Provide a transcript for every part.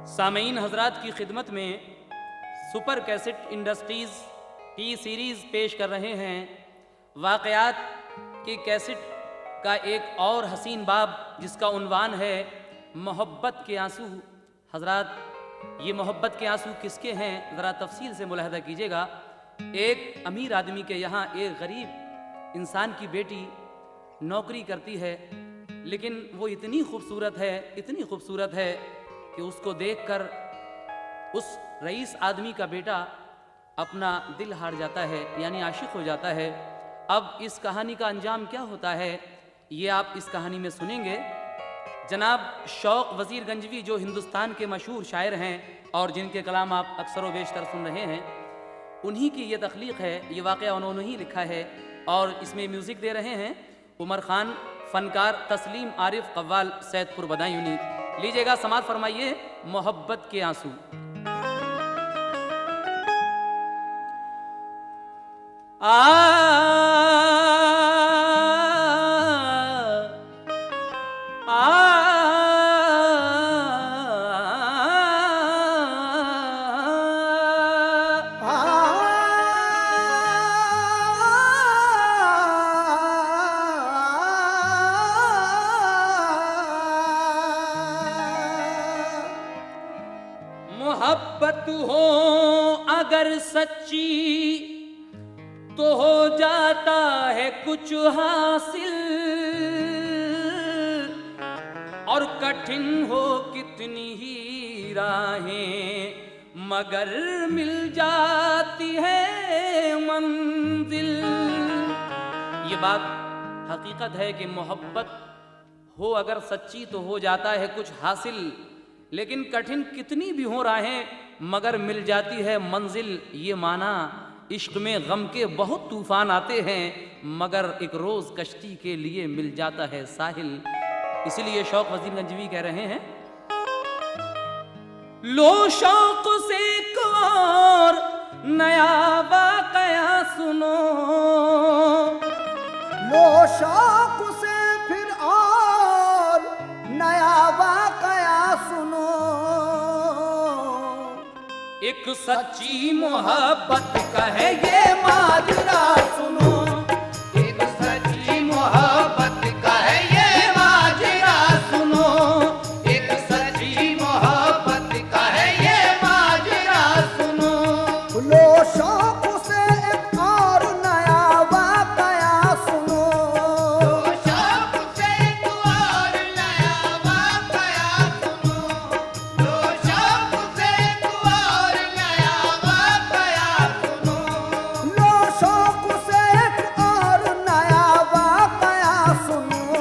सामीन हजरात की खिदमत में super cassette industries T series पेश कर रहे हैं वाक़यात की कैसेट का एक और हसीन बाब, जिसका उन्वान है मोहब्बत के आंसू। हजरात, ये मोहब्बत के आंसू किसके हैं, ज़रा तफसील से मुलाहदा कीजिएगा। एक अमीर आदमी के यहाँ एक गरीब इंसान की बेटी नौकरी करती है, लेकिन वो इतनी खूबसूरत है कि उसको देखकर उस रईस आदमी का बेटा अपना दिल हार जाता है, यानी आशिक हो जाता है। अब इस कहानी का अंजाम क्या होता है, ये आप इस कहानी में सुनेंगे। जनाब शौक वज़ीर गंजवी, जो हिंदुस्तान के मशहूर शायर हैं और जिनके कलाम आप अक्सर व बेशतर सुन रहे हैं, उन्हीं की ये तख्लीक है, ये वाक़या उन्होंने ही लिखा है और इसमें म्यूज़िक दे रहे हैं उमर खान, फ़नकार तस्लीम आरिफ कव्वाल सैदपुर बदायूनी। लीजिएगा, समात फरमाइए मोहब्बत के आंसू। मोहब्बत हो अगर सच्ची तो हो जाता है कुछ हासिल, और कठिन हो कितनी ही राहें मगर मिल जाती है मंजिल। ये बात हकीकत है कि मोहब्बत हो अगर सच्ची तो हो जाता है कुछ हासिल, लेकिन कठिन कितनी भी हो राहें मगर मिल जाती है मंजिल। ये माना इश्क में गम के बहुत तूफान आते हैं मगर एक रोज कश्ती के लिए मिल जाता है साहिल। इसलिए शौक वज़ीर गंजवी कह रहे हैं, लो शौक से एक और नया वाक़या सुनो, लो शौक से फिर और नया वाक़या सुनो। एक सच्ची मोहब्बत का है ये माजरा सुनो, एक सच्ची मोहब्बत का है ये माजरा सुनो, एक सच्ची मोहब्बत का है ये माजरा सुनो। लो शौक से एक और नया वाक़या सुनो, लो शौक से एक और नया वाक़या सुनो, लो शौक से एक और नया वाक़या सुनो। लो शौक से एक और नया वाक़या सुनो।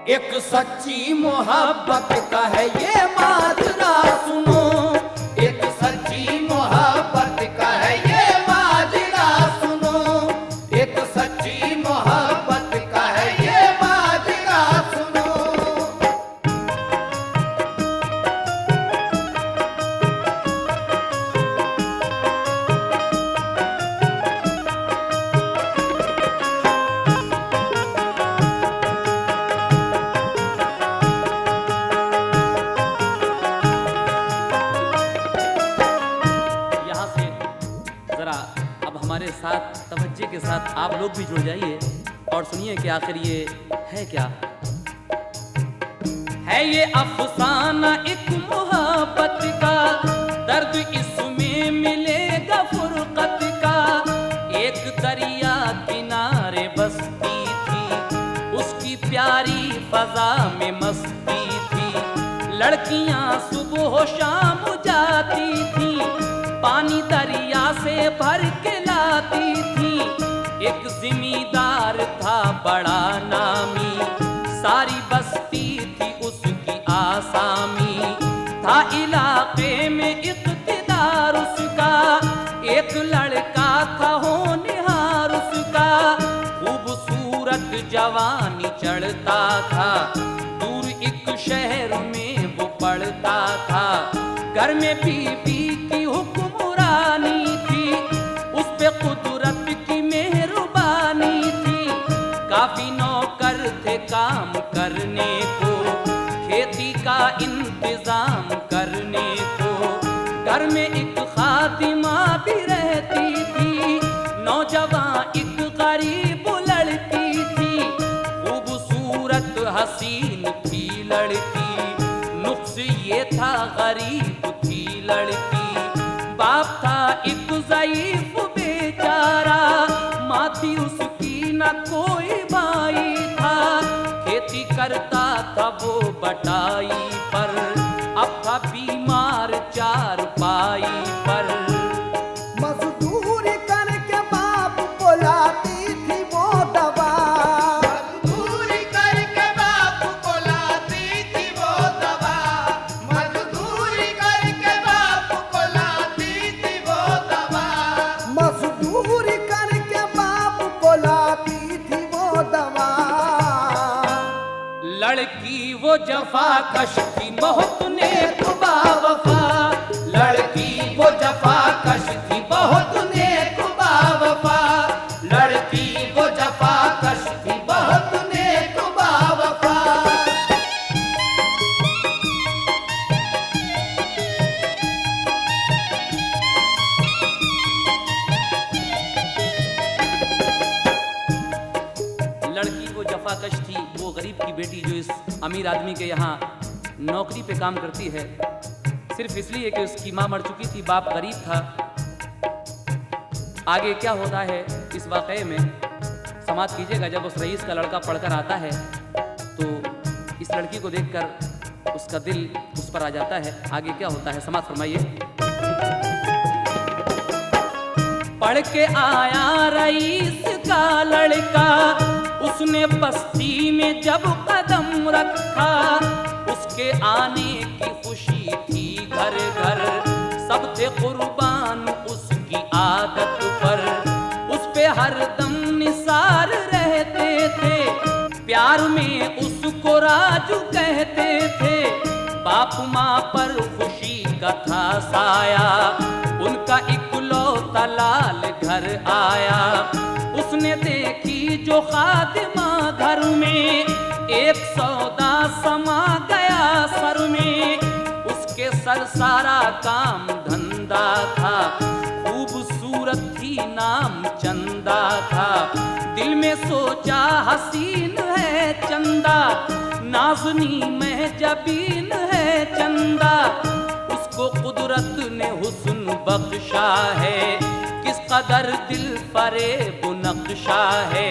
एक सच्ची मोहब्बत का है ये माजरा सुनो, एक सच्ची मोहब्बत का है ये माजरा सुनो, एक सच्ची मोहब्बत का है ये माजरा सुनो। यहाँ से जरा अब हमारे साथ तवज्जो के साथ आप लोग भी जुड़ जाइए और सुनिए कि आखिर ये है क्या है। ये अफसाना एक मोहब्बत का, दर्द इसमें मिलेगा फुरकत का। एक दरिया किनारे बसती थी, उसकी प्यारी फजा में मस्ती थी। लड़कियां सुबह शाम जाती थी, पानी दरिया से भर के लाती थी। एक जिमीदार था बड़ा नामी, सारी बस्ती थी उसकी आसामी। था इलाके में इक़्तिदार उसका, एक लड़का था होनहार उसका। खूबसूरत जवानी चढ़ता था, दूर एक शहर में वो पढ़ता था। घर में बीवी की हुक्मरानी थी, उस पे कुदरत की मेहरबानी थी। काफी नौकर थे काम कर इंतजाम करने को। घर में एक खातिमा भी रहती थी, नौजवान एक गरीब लड़की थी, खूबसूरत हसीन थी लड़की, नुक्स ये था गरीब थी लड़की। बाप था एक ज़ईफ बेचारा, माँ थी उसकी न कोई भाई था, खेती करता था वो बटाई पर, अब था बीमार चारपाई पर। मजदूरी करके बाप को लाती थी वो दवा, मजदूरी करके बाप को लाती थी वो दवा, मजदूरी करके बाप को लाती थी वो दवा। मजदूरी करके बाप को लाती थी वो दवा। लड़की वो जफाकश थी बहुत नेक बावफा, लड़की वो जफाकश थी बहुत नेक बावफा, लड़की वो जफाकश थी बहुत नेक बावफा। लड़की वो जफाकश थी, वो गरीब की बेटी जो इस अमीर आदमी के यहाँ नौकरी पे काम करती है, सिर्फ इसलिए कि उसकी माँ मर चुकी थी, बाप गरीब था। आगे क्या होता है इस वाक़ये में समाप्त कीजिएगा। जब उस रईस का लड़का पढ़कर आता है तो इस लड़की को देखकर उसका दिल उस पर आ जाता है। आगे क्या होता है समाप्त फरमाइए। पढ़ के आया रईस का लड़का, उसने बस्ती में जब कदम रखा, उसके आने की खुशी थी घर घर, सब थे कुर्बान उसकी आदत पर, उस पे हरदम निसार रहते थे, प्यार में उसको राजू कहते थे। बाप माँ पर खुशी का था साया, उनका इकलौता लाल घर आया, उसने देखी जो खातिमा घर में, एक सौदा समा गया सर में, उसके सर सारा काम धंधा था, खूबसूरत थी नाम चंदा था, दिल में सोचा हसीन है चंदा, नाज़नी में जबीन है चंदा, उसको कुदरत ने हुस्न बख्शा है, किस कदर दिल फरेब नक्शा है,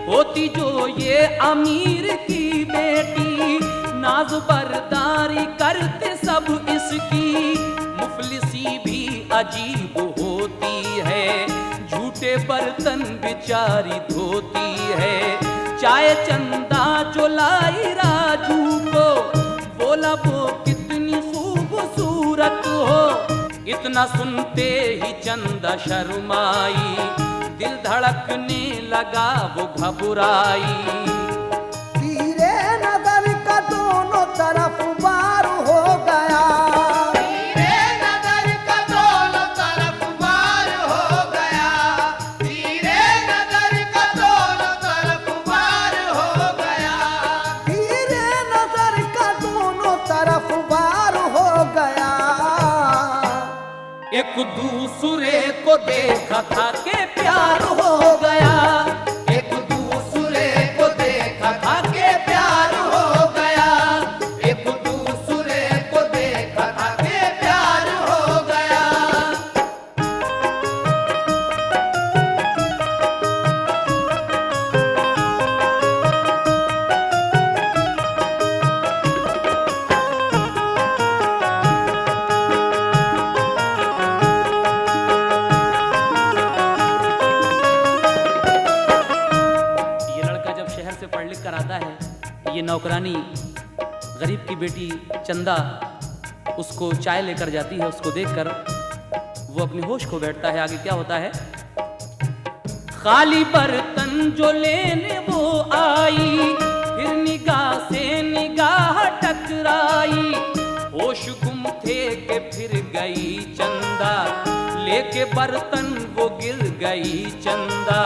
होती जो ये अमीर की बेटी, नाज बरदारी करते सब इसकी, मुफलिसी भी अजीब होती है, झूठे बर्तन बेचारी धोती है, चाय चंदा जो लाई राजू को, बोला वो कितनी खूबसूरत हो, इतना सुनते ही चंदा शर्माई, दिल धड़कने लगा वो घबराई। तीरे नजर का दोनों तरफ वार हो गया, तीरे नजर का दोनों तरफ वार हो गया, तीरे नजर का दोनों तरफ वार हो गया, तीरे नजर का दोनों तरफ वार हो गया। एक दूसरे को देखा था के प्यार हो गया, एक दूसरे को देखा था के प्यार हो गया, एक दूसरे को देखा था के प्यार हो गया। ये लड़का जब शहर से पढ़ लिख कर आता है, ये नौकरानी गरीब की बेटी चंदा उसको चाय लेकर जाती है, उसको देखकर वो अपने होश खो बैठता है। आगे क्या होता है। खाली बर्तन जो लेने वो आई, फिर निगाह से निगाह टकराई, होश गुम थे के फिर गई चंदा, लेके बर्तन वो गिर गई चंदा,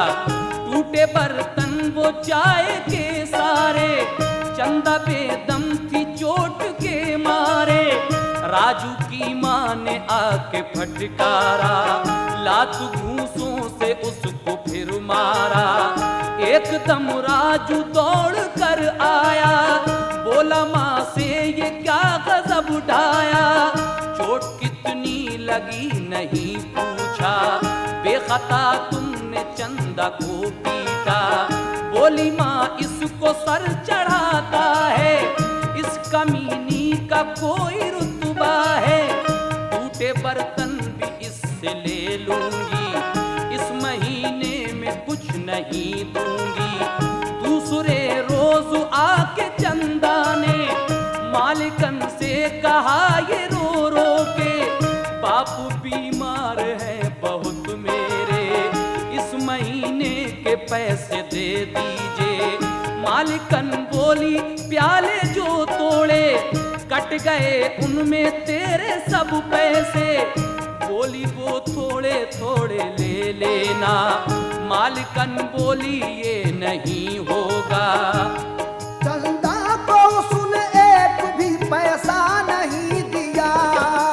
टूटे बर्तन वो चाय के सारे, चंदा बेदम थी चोट के मारे। राजू की माँ ने आके फटकारा, लात घूंसों से उसको फिर मारा। एकदम राजू दौड़ कर आया, बोला माँ से ये क्या गजब उठाया, चोट कितनी लगी नहीं पूछा, बेखता तुमने चंदा को पीटा। बोली माँ इसको सर चढ़ाता है, इस कमीनी का कोई रुतबा है, टूटे बर्तन भी इससे ले लूंगी, इस महीने में कुछ नहीं दूंगी। दूसरे रोज आके चंदा ने मालिकन से कहा ये रो रो के, बापू बीमार है बहुत मेरे, इस महीने के पैसे दे दीजिए। मालिकन बोली प्याले जो तोड़े कट गए उनमें तेरे सब पैसे, बोली वो थोड़े थोड़े ले लेना। मालिकन बोली ये नहीं होगा। चंदा को उसने एक भी पैसा नहीं दिया,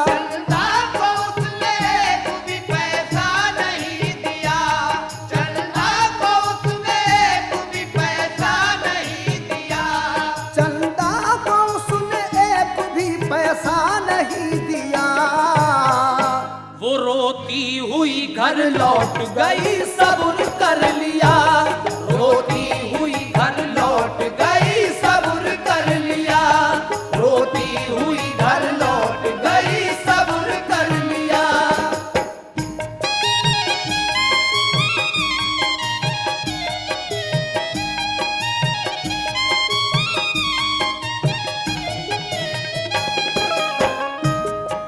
चंदा को उसने एक भी पैसा नहीं दिया, चंदा को उसने एक भी पैसा नहीं दिया, चंदा को उसने एक भी पैसा नहीं दिया। वो रोती हुई घर लौट गई, सब्र कर लिया, रोती हुई घर लौट गई, सब्र कर लिया, रोती हुई घर लौट गई, सब्र कर लिया।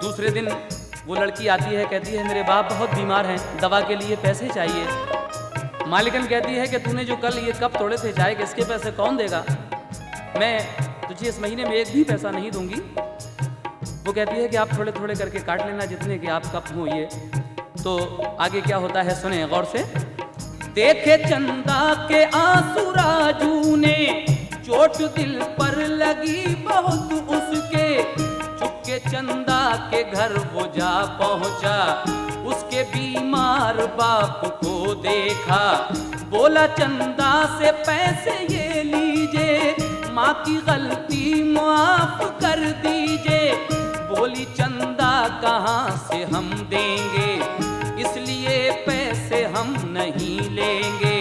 दूसरे दिन वो लड़की आती है, कहती है मेरे बाप बहुत बीमार हैं, दवा के लिए पैसे चाहिए। मालिकन कहती है कि तूने जो कल ये कप तोड़े थे चाय के, इसके पैसे कौन देगा, मैं तुझे इस महीने में एक भी पैसा नहीं दूंगी। वो कहती है कि आप थोड़े थोड़े करके काट लेना जितने के आप कप हो ये। तो आगे क्या होता है सुने गौर से। देखे चंदा के आंसू राजू ने, चोट दिल पर लगी बहुत उसके, चुपके चंदा के घर वो जा पहुंचा, उसके बीमार बाप को देखा, बोला चंदा से पैसे ये लीजिए, माँ की गलती माफ कर दीजिए। बोली चंदा कहाँ से हम देंगे, इसलिए पैसे हम नहीं लेंगे।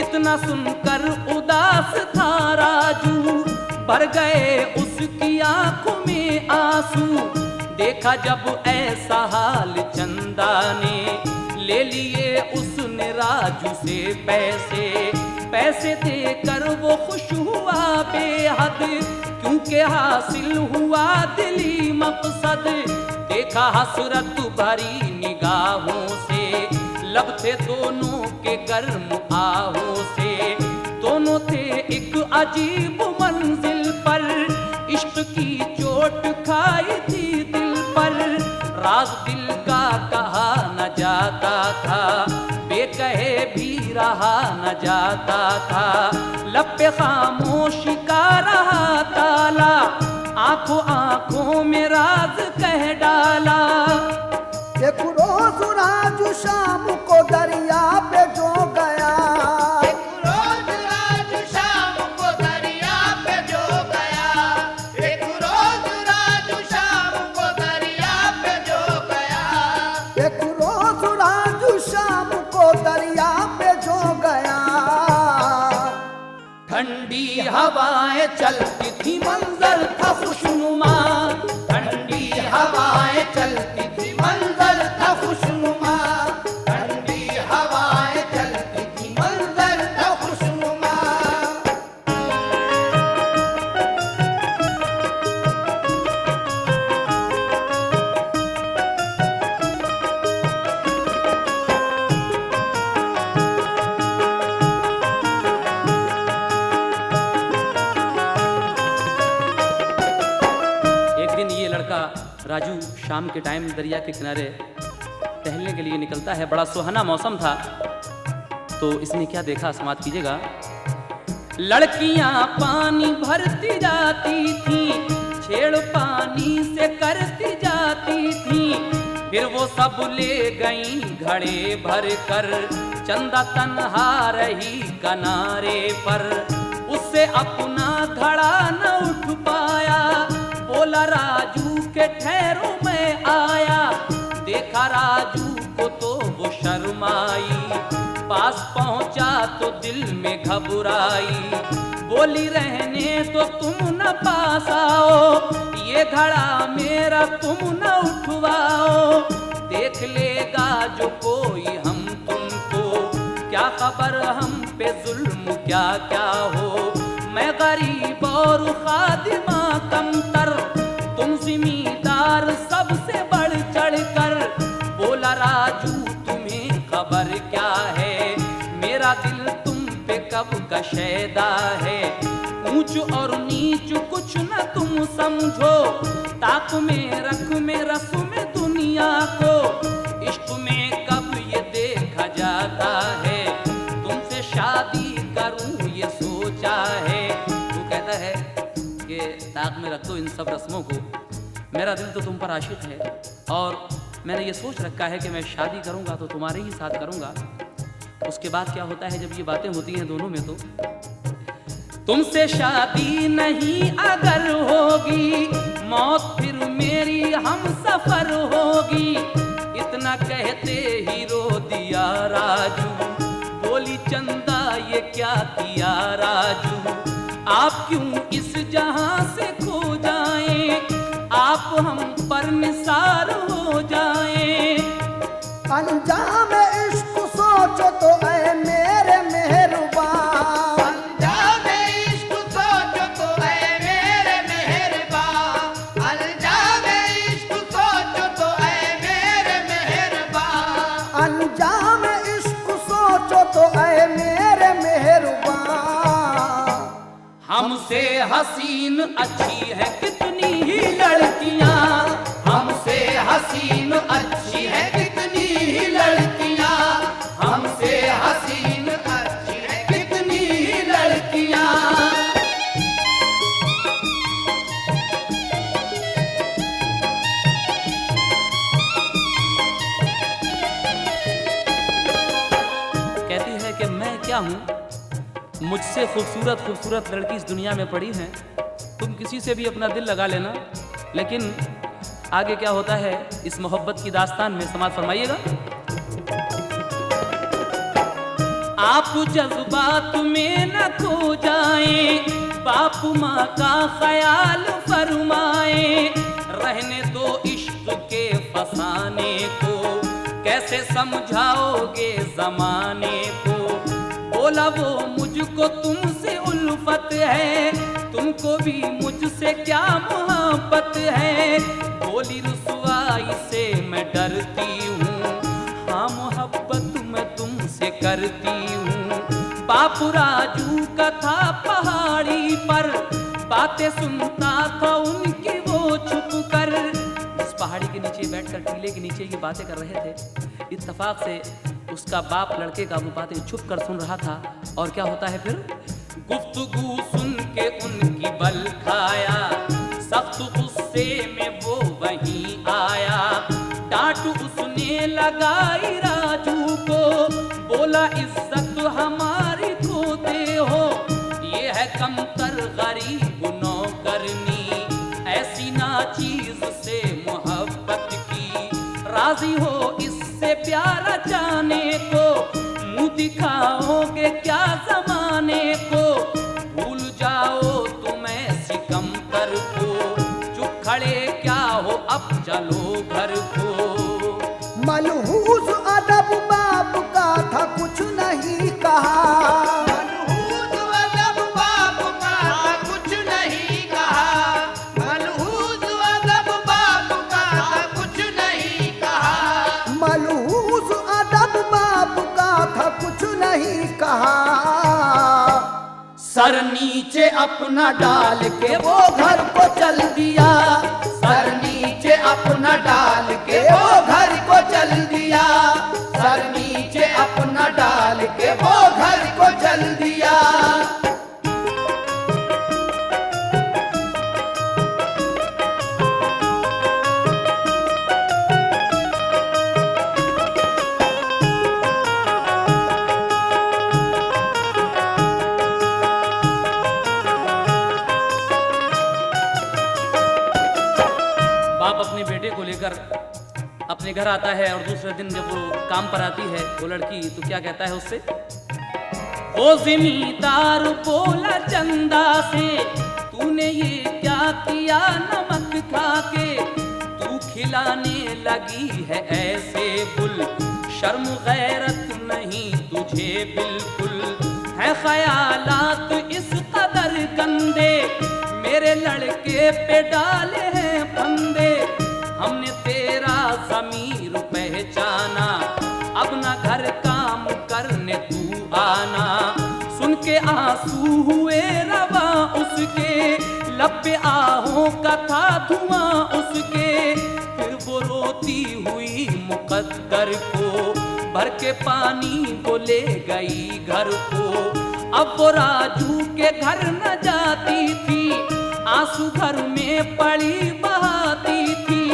इतना सुनकर उदास था राजू, भर गए उसकी आंखों में आंसू। देखा जब ऐसा हाल चंदा ने, ले लिए उसने राजू से पैसे, पैसे देकर वो खुश हुआ बेहद, क्योंकि हासिल हुआ दिली मकसद। देखा हसरत भरी निगाहों से, लब थे दोनों के गर्म आहों से, दोनों थे एक अजीब मंजिल पर, इश्क की चोट खाई थी दिल पर। राज दिल का कहा न जाता था, बेकहे भी रहा न जाता था, लब पे खामोशी का रहा ताला, आंखों आंखों में राज कह डाला। एक रोज राजू शाम को दरिया पे जो गया, एक रोज राजू शाम को दरिया पे जो गया, एक रोज राजू शाम को दरिया पे जो गया, एक रोज राजू शाम को दरिया पे जो गया। ठंडी हवाएं चलती थी, मंजर था खुशनुमा, ठंडी हवाएं चलती थी, मंजर था खुशनुमा, ठंडी हवाएं चलती थी, मंजर था खुशनुमा। राजू शाम के टाइम दरिया के किनारे टहलने के लिए निकलता है। बड़ा सुहाना मौसम था, तो इसने क्या देखा समाप्त कीजिएगा। लड़कियां पानी भरती जाती थी, छेड़ पानी से करती जाती थी। फिर वो सब ले गई घड़े भर कर, चंदा तन्हा रही किनारे पर। उससे अपना घड़ा न उठ पाया, बोला राजू के ठहरो मैं आया। देखा राजू को तो वो शर्माई, पास पहुंचा तो दिल में घबराई। बोली रहने तो तुम न पास आओ, ये घड़ा मेरा तुम न उठवाओ। देख लेगा जो कोई हम तुमको, क्या खबर हम पे जुल्म क्या क्या हो। मैं गरीब और खादिमा कमतर, तुम जिम्मेदार सबसे बढ़ चढ़ कर। बोला राजू तुम्हें खबर क्या है, मेरा दिल तुम पे कब का शैदा है। ऊंच और नीच कुछ न तुम समझो, ताक में रख में रस्म में दुनिया को। इश्क में कब ये देखा जाता है, तुमसे शादी करूं ये सोचा है। तू कहता है कि ताक में रख दो इन सब रस्मों को, मेरा दिल तो तुम पर आशिक है और मैंने ये सोच रखा है कि मैं शादी करूंगा तो तुम्हारे ही साथ करूंगा। उसके बाद क्या होता है जब ये बातें होती हैं दोनों में, तो तुमसे शादी नहीं अगर होगी, मौत फिर मेरी हम सफर होगी। इतना कहते ही रो दिया राजू, बोली चंदा ये क्या किया राजू। आप क्यों इस जहां से खो जाएं, आप हम पर निसार हो जाएं। अंजाम इश्क सोचो तो ऐ मेरे मेहरबान, अंजाम इश्क सोचो तो ऐ मेरे मेहरबान। अंजाम इश्क सोचो तो ऐ मेरे मेहरबान। अंजाम इश्क सोचो तो ऐ मेरे मेहरबान। हमसे हसीन अच्छी है कितनी ही लड़कियां, हमसे हसीन अच्छी है कितनी ही लड़कियां। हमसे हसीन अच्छी है कितनी ही लड़कियां। कहती है कि मैं क्या हूं, मुझसे खूबसूरत खूबसूरत लड़की इस दुनिया में पड़ी हैं, तुम किसी से भी अपना दिल लगा लेना। लेकिन आगे क्या होता है इस मोहब्बत की दास्तान में, समाज फरमाइएगा। आप जज्बात में न खो जाएं, बाप माँ का ख्याल फरमाएं। रहने दो इश्क के फसाने को, कैसे समझाओगे जमाने को। बोला वो मुझको तुमसे उल्फत है, तुमको भी मुझसे क्या मोहब्बत है। बोली रुसवाई से मैं डरती हूँ, हाँ मोहब्बत मैं तुमसे करती हूँ। बापू राजू का था पहाड़ी पर, बातें सुनता था उनकी वो छुप कर। इस पहाड़ी के नीचे बैठकर टीले के नीचे ये बातें कर रहे थे। इत्तेफाक से उसका बाप लड़के का वो बातें छुप कर सुन रहा था। और क्या होता है फिर, गुफ्तगू सुन के उनकी बल खाया, सख्त गुस्से में वो वहीं आया। डांट उसने लगाई राजू को, बोला इज्जत हमारी खोते हो। ये है कमतर गरीब नौकरनी, ऐसी नाचीज से मोहब्बत की। राजी हो इससे प्यार जाने को, मुंह दिखाओगे क्या जमाने को। भूल जाओ तुम ऐसी कमतर को, चुप खड़े क्या हो अब चलो घर को। मलहूज अदब बाप का था कुछ नहीं कहा, मनहूस अदब बाप का था कुछ नहीं कहा। मनहूस अदब बाप का था कुछ नहीं कहा। मलहूज अदब बाप का था कुछ नहीं कहा। सर नीचे अपना डाल के वो घर को चल दिया। सर नीचे अपना डाल के वो घर को चल दिया। सर नीचे अपना डाल के वो घर को चल दिया। छोड़कर अपने घर आता है और दूसरे दिन जब वो काम पर आती है वो लड़की, तो क्या कहता है उससे? ओ जिमीदार बोला चंदा से, तूने ये क्या किया नमक खा के? तू खिलाने लगी है ऐसे गुल, शर्म गैरत नहीं तुझे बिल्कुल। है ख्यालात इस कदर गंदे, मेरे लड़के पे डाले हैं फंदे। हमने तेरा ज़मीर पहचाना, अब ना घर काम करने तू आना। सुन के आंसू हुए रवा उसके, लब पे आहों का था धुआं उसके। फिर वो रोती हुई मुकद्दर को, भर के पानी वो ले गई घर को। अब वो राजू के घर न जाती थी, आंसू घर में पड़ी बहाती थी।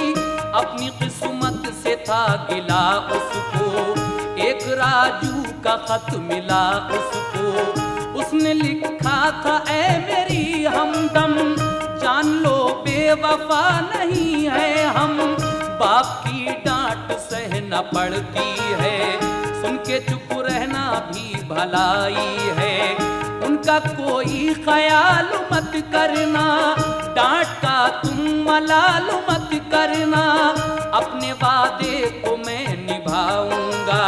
अपनी किस्मत से था गिला उसको, एक राजू का खत मिला उसको। उसने लिखा था ऐ मेरी हमदम, जान लो बेवफा नहीं है हम। बाप की डांट सहना पड़ती है, सुन के चुप रहना भी भलाई है। उनका कोई ख्याल मत करना, डांट का तुम मलाल मत करना। अपने वादे को मैं निभाऊंगा,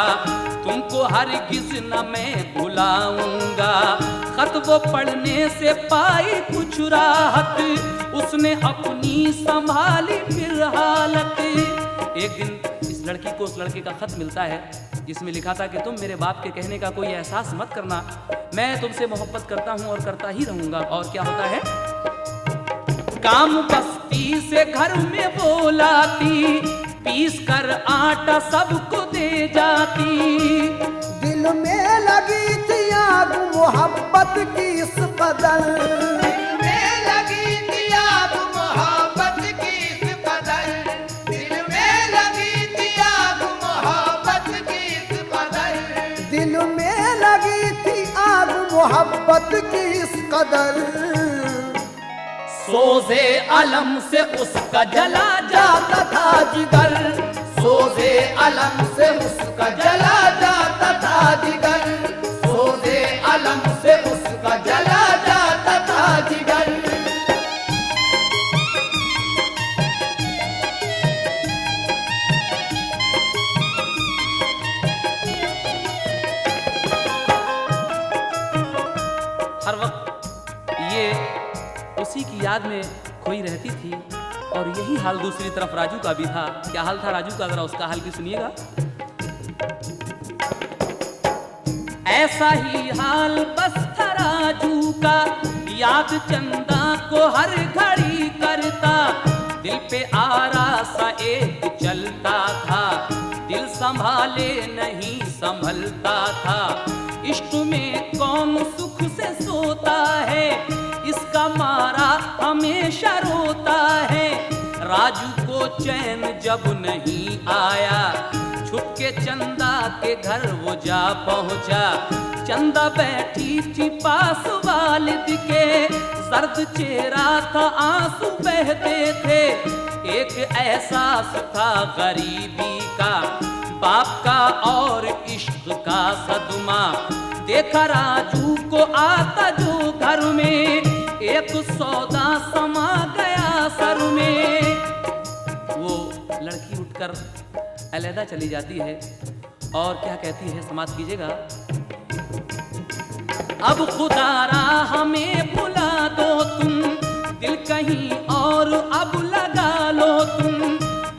तुमको हरगिज़ न मैं भुलाऊंगा। खत वो पढ़ने से पाई कुछ राहत, उसने अपनी संभाली फिर हालत। एक दिन इस लड़की को उस लड़के का खत मिलता है जिसमें लिखा था कि तुम मेरे बाप के कहने का कोई एहसास मत करना, मैं तुमसे मोहब्बत करता हूं और करता ही रहूंगा। और क्या होता है? काम बस्ती से घर में वो लाती, पीस कर आटा सबको दे जाती। दिल में लगी थी आग मोहब्बत की इस कदर, दिल में लगी थी आग मोहब्बत की इस कदर। दिल में लगी थी आग मोहब्बत की इस कदर। दिल में लगी थी आग मोहब्बत की इस कदर। सोज़े अलम से उसका जला जाता था जिगर, सोज़े अलम से उसका जला जाता था जिगर। सोज़े अलम से उसका जला जाता था जिगर। हर वक्त ये उसी की याद में खोई रहती थी और यही हाल दूसरी तरफ राजू का भी था। क्या हाल था राजू का, जरा उसका हाल भी सुनिएगा। ऐसा ही हाल बस था राजू का, याद चंदा को हर घड़ी करता। दिल पे आरा सा एक चलता था, दिल संभाले नहीं संभलता था। इश्क में कौन सुख से सोता है, इसका मारा हमेशा रोता है। राजू को चैन जब नहीं आया, छुप के चंदा के घर वो जा पहुंचा। चंदा बैठी थी पास वालिद के, सर्द चेहरा था आंसू बहते थे। एक एहसास था गरीबी का, बाप का और इश्क का सदमा। देखा राजू को आता जो घर में, एक सौदा समा गया सर में। वो लड़की उठकर अलहदा चली जाती है और क्या कहती है, समाप्त कीजिएगा। अब खुदारा हमें भुला दो तुम, दिल कहीं और अब लगा लो तुम।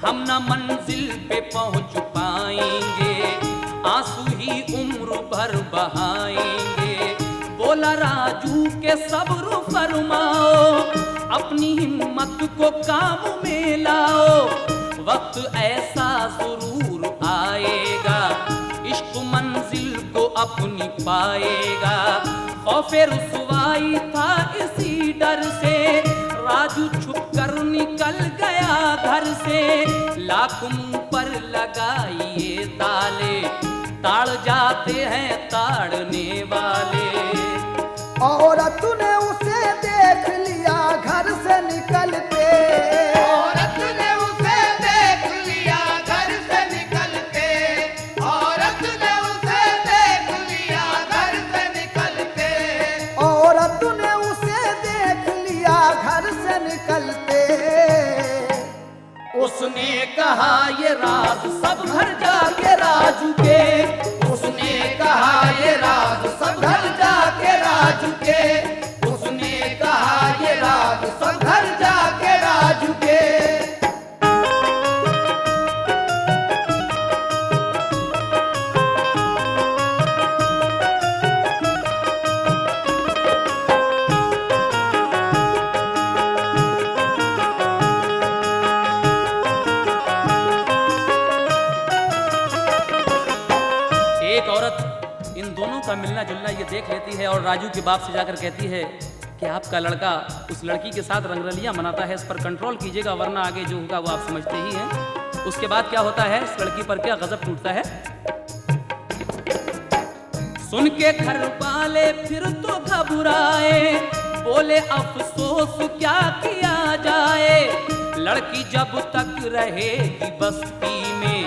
हम न मंजिल पे पहुंच पाएंगे, आंसू ही उम्र भर बहाएंगे। बोला राजू के सब्र फरमाओ, अपनी हिम्मत को काम में लाओ। वक्त ऐसा जरूर आएगा, इश्क मंजिल को अपनी पाएगा। खौफे रुसवाई था इसी डर से, राजू छुप कर निकल गया घर से। लाख मुंह पर लगाइए ताले, ताड़ जाते हैं ताड़ने वाले। औरत ने उसे देख लिया घर से निकलते, औरत ने उसे देख से निकलते। उसने कहा ये राज सब घर जाके राजू के, उसने कहा ये राज सब घर जाके राजू के, उसने कहा ये राज सब घर जाके राजू के। एक औरत इन दोनों का मिलना जुलना ये देख लेती है और राजू के बाप से जाकर कहती है कि आपका लड़का उस लड़की के साथ रंगरलियां मनाता है, इस पर कंट्रोल कीजिएगा वरना आगे जो होगा वो आप समझते ही हैं। उसके बाद क्या होता है, इस लड़की पर क्या गजब टूटता है। सुन के घर वाले फिर तो घबराए, बोले अफसोस क्या किया जाए। लड़की जब तक रहेगी बस्ती में,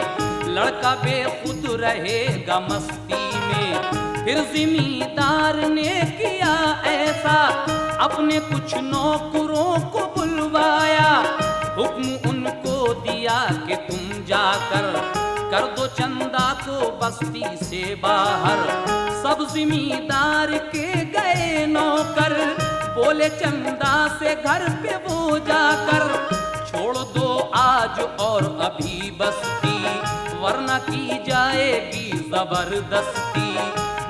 लड़का बेखुद रहेगा मस्ती में। फिर जिम्मेदार ने किया ऐसा, अपने कुछ नौकरों को बुलवाया। हुक्म उनको दिया कि तुम जाकर कर दो चंदा को बस्ती से बाहर। सब जिम्मेदार के गए नौकर, बोले चंदा से घर पे वो जाकर छोड़ दो आज और अभी बस्ती, वरना की जाएगी जबरदस्ती।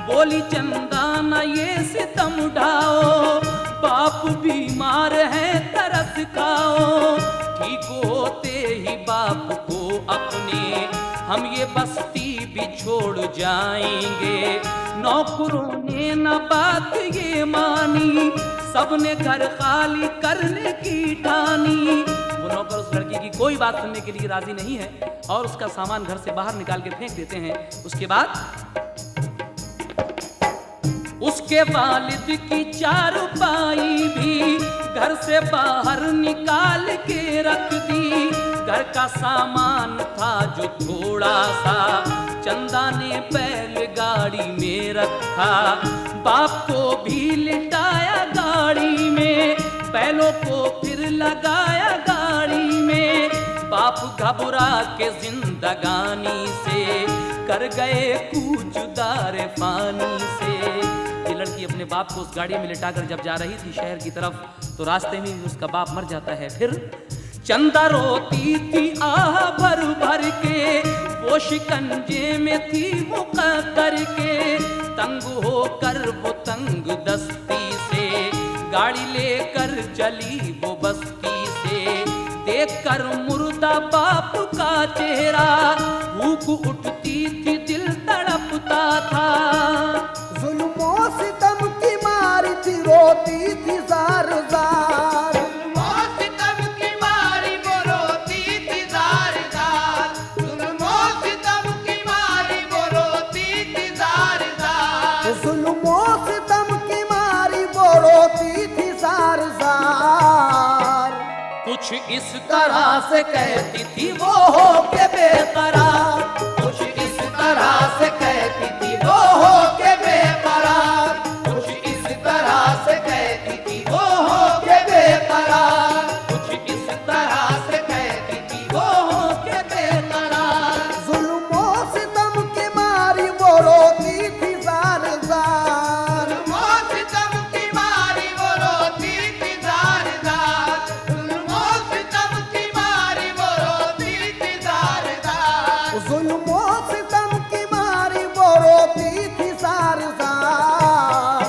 बोली चंदा न ये सितम उठाओ, बाप बीमार है तरस खाओ। ठीक होते ही बाप को अपने हम ये बस्ती भी छोड़ जाएंगे। नौकरों ने न बात ये मानी, सबने घर खाली करने की ठानी। वो नौकर उस लड़की की कोई बात सुनने के लिए राजी नहीं है और उसका सामान घर से बाहर निकाल के फेंक देते हैं। उसके बाद उसके वालिद की चारपाई भी घर से बाहर निकाल के रख दी। घर का सामान था जो थोड़ा सा, चंदा ने बैलगाड़ी में रखा। बाप को भी लिटाया गाड़ी में, बैलों को फिर लगाया गाड़ी में। बाप घबरा के जिंदगानी से कर गए कूचदार पानी से। ये लड़की अपने बाप को उस गाड़ी में लिटाकर जब जा रही थी शहर की तरफ, तो रास्ते में उसका बाप मर जाता है। फिर चंदा रोती थी आह भर भर के, वो शिकंजे में थी मुक़द्दर के। तंग होकर वो तंग दस्ती से गाड़ी लेकर चली वो बस्ती से। देखकर मुर्दा बाप का चेहरा भूख उठती थी, दिल तड़पता था। जुल्मों सितम की मारी थी, रोती थी जार जार। जुल्मों सितम की मारी वो रोती थी जार जार। जुल्मों सितम की मारी वो रोती थी जार जार। जुल्मों सितम की मारी वो रोती थी जार जार। कुछ इस तरह से कहती थी वो हो के बेकरार। कुछ इस तरह से कहती थी वो हो के बेकरार। कुछ इस तरह से कहती थी वो हो के बेकरार। कुछ इस तरह से कहती थी वो हो के बेकरार। जुल्मों सितम की मारी वो रोती थी जार जार। जुल्मों सितम की मारी वो रोती थी जार जार। जुल्मों सितम की मारी वो रोती थी जार जार। जुल्मों सितम की मारी वो रोती थी जार जार।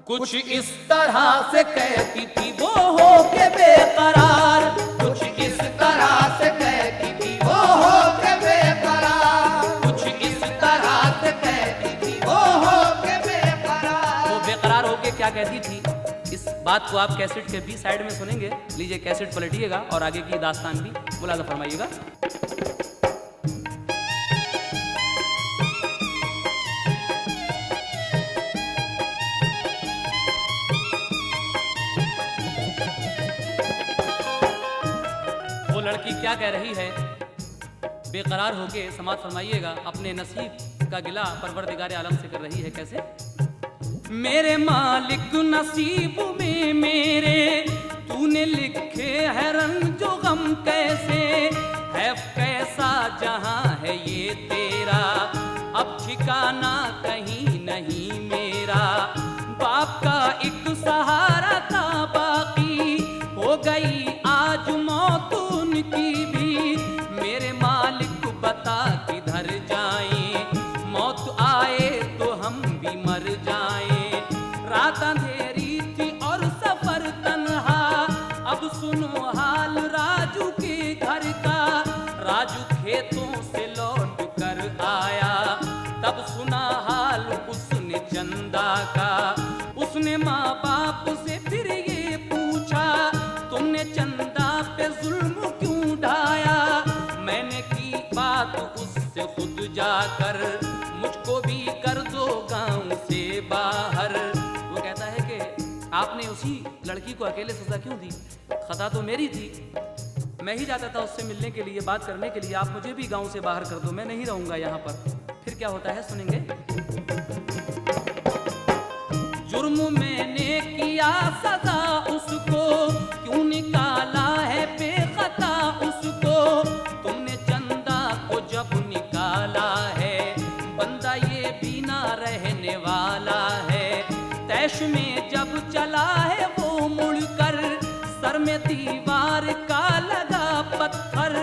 कुछ इस तरह से कहती थी वो हो के बेकरार। कुछ इस तरह से कहती थी वो हो के बेकरार। कुछ इस तरह से कहती थी वो हो के बेकरार। वो बेकरार होके क्या कहती थी, इस बात को आप कैसेट के बी साइड में सुनेंगे। लीजिए कैसेट पलटिएगा और आगे की दास्तान भी मुलाजा फरमाइएगा। वो लड़की क्या कह रही है, बेकरार होके समाज फरमाइएगा। अपने नसीब का गिला परवरदिगार आलम से कर रही है। कैसे? मेरे मालिक नसीब में मेरे तूने लिखे है रंग जो गम कैसे है, कैसा जहां है ये तेरा, अब ठिकाना कहीं नहीं मेरा। बाप का एक सहारा था बाकी, हो गई आज मौत उनकी भी। मेरे मालिक बता किधर जाएं, मौत आए तो हम भी मर जाएं। रात अंधेरी थी और सफर तन्हा, अब सुनो हाल राजू के घर का। राजू खेतों से लौट कर आया, तब सुना हाल उसने चंदा का। उसने माँ बाप से फिर ये पूछा, तुमने चंदा पे जुल्म क्यों ढाया। मैंने की बात उससे खुद जाकर, मुझको भी कर दो गांव से बाहर। वो कहता है कि आपने उसी लड़की को अकेले सजा क्यों दी, खता तो मेरी थी, मैं ही जाता था उससे मिलने के लिए, बात करने के लिए। आप मुझे भी गांव से बाहर कर दो, मैं नहीं रहूंगा यहाँ पर। फिर क्या होता है सुनेंगे। जुर्म मैंने किया सजा उसको, क्यों निकाला है बेखता उसको। तुमने चंदा को जब निकाला है, बंदा ये भी ना रहने वाला है। तैश में जब चला है वो मुड़कर, सर में दीवार का लगा पत्थर।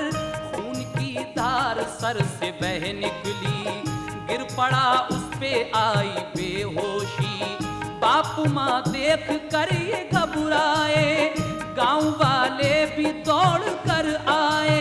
खून की धार सर से बह निकली, गिर पड़ा उस पे आई बेहोशी। बाप माँ देख कर ये घबराए, गांव वाले भी दौड़ कर आए।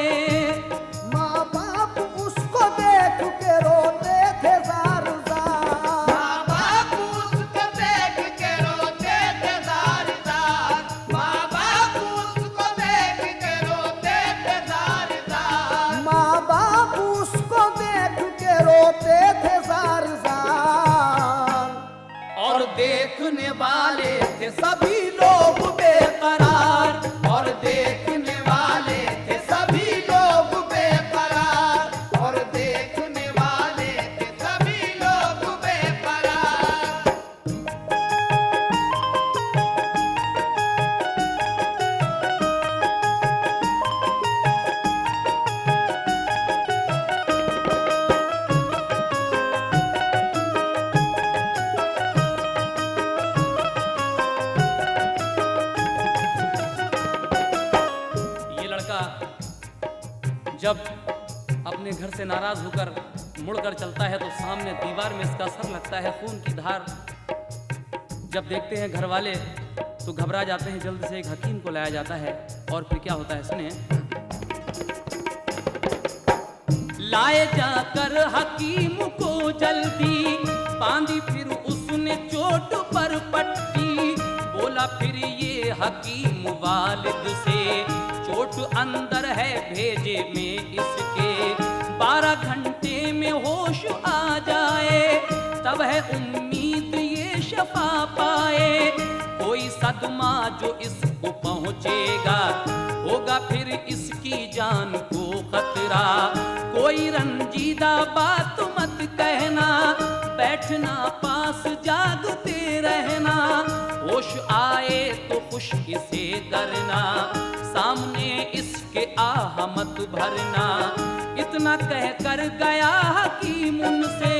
माँ बाप उसको देख के रोते थे जार जार। माँ बाप उसको देख के रोते थे जार जार। माँ बाप उसको देख के रोते थे जार जार। माँ बाप उसको देख के रोते थे जार जार। और देखने वाले थे सभी लोग बेकरार, और देखने वाले थे सभी लोग बेकरार, और देखने वाले थे सभी लोग बेकरार। ये लड़का जब अपने घर से नाराज होकर मुड़कर चलता है तो सामने दीवार में इसका सर लगता है, खून की धार। जब देखते हैं घर वाले तो घबरा जाते हैं, जल्द से एक हकीम को लाया जाता है। और फिर क्या होता है सुने। लाए जाकर हकीम को जल्दी, बांधी फिर उसने चोट पर पट्टी। बोला फिर ये हकीम वालिद से, चोट अंदर है भेजे में इसके। 12 घंटे में होश आ जाए, तब है उम्मीद ये शफा पाए। कोई सदमा जो इसको पहुंचेगा, होगा फिर इसकी जान को खतरा। कोई रंजीदा बात मत कहना, बैठना पास जागते रहना। होश आए तो खुश इसे करना, सामने इसके आह मत भरना। इतना कह कर गया हकीम उनसे,